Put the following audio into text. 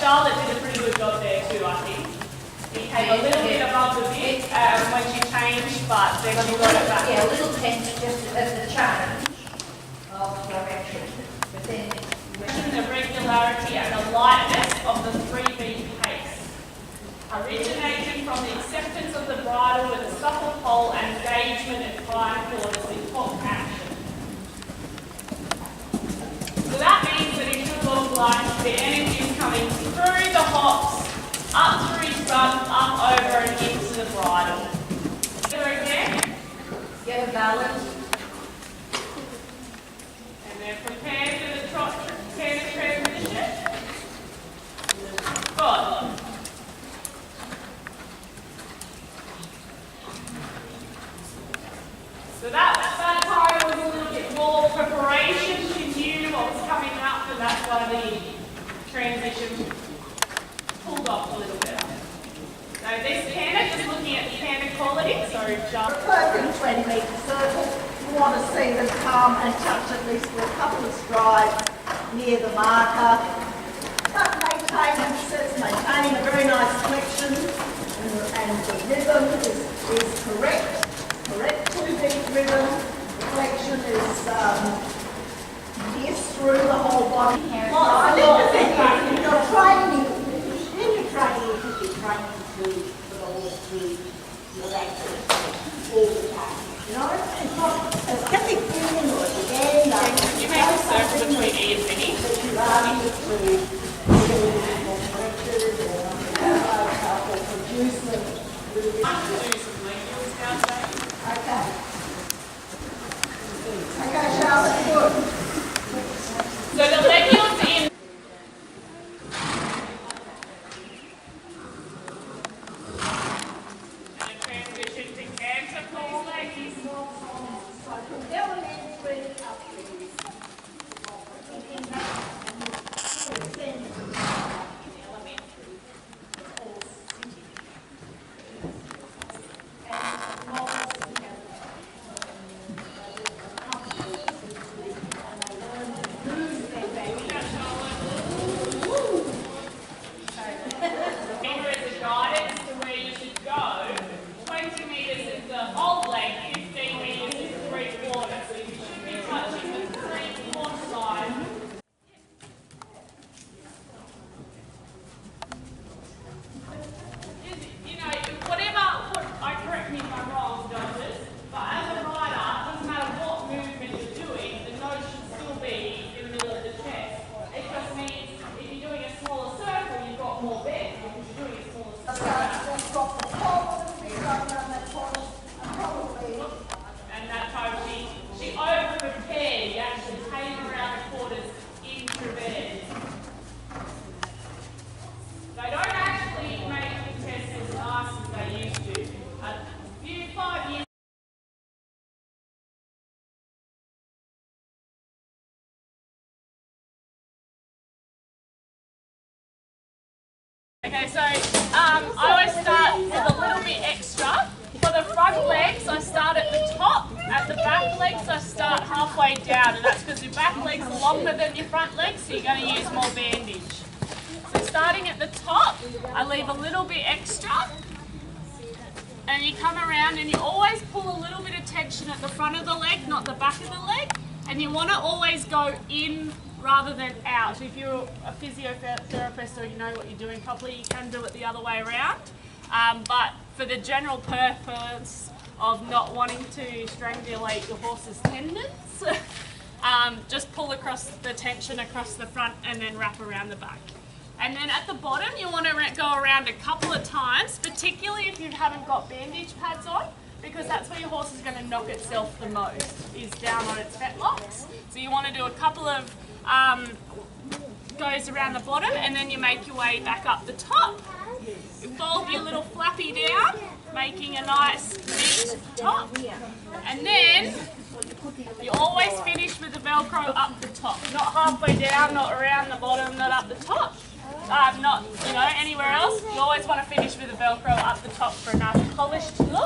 Charlotte did a pretty good job there too, I think. You came a little bit above the bit when you changed, but then you got it back. Yeah, a little tense just at the change of direction. But then the regularity and the lightness of the 3-beat pace. Originating from the acceptance of the bridle with a supple pole and engagement and fine quarters with top action. So that means that it should look like the energy is coming through the hops, up through his front, up over and into the bridle. So again, get a balance. And then prepare for the trot standard transition. Good. So that time was a little bit more preparation to knew what was coming up, and that's why the transition pulled off a little bit. So this canter, just looking at the canter quality, so just Perfect 20-metre circle. You want to see them come and touch at least for a couple of strides near the marker. But maintaining a very nice flexion, and the rhythm is correct. Correct 2-beat rhythm. The flexion is through the whole body. I think in your training, you should be training for the horse to relax all the time. You know, it's not a heavy feeling or again. you make a circle between E and Vinny. That you are able to get a little bit more corrected or produce them. Do some legumes now, Jane. Okay. Okay, Charlotte, good. So the legumes in. And a transition to canter, please, ladies. Okay, so I always start with a little bit extra. For the front legs, I start at the top. At the back legs, I start halfway down, and that's because your back legs are longer than your front legs, so you're going to use more bandage. So starting at the top, I leave a little bit extra, and you come around and you always pull a little bit of tension at the front of the leg, not the back of the leg, and you want to always go in rather than out. If you're a physiotherapist or you know what you're doing properly, you can do it the other way around. But for the general purpose of not wanting to strangulate your horse's tendons, just pull across the tension across the front and then wrap around the back. And then at the bottom, you want to go around a couple of times, particularly if you haven't got bandage pads on, because that's where your horse is going to knock itself the most, is down on its fetlocks. So you want to do a couple of goes around the bottom, and then you make your way back up the top. You fold your little flappy down, making a nice neat top. And then you always finish with the Velcro up the top. Not halfway down, not around the bottom, not up the top. Not, anywhere else. You always want to finish with the Velcro up the top for a nice polished look.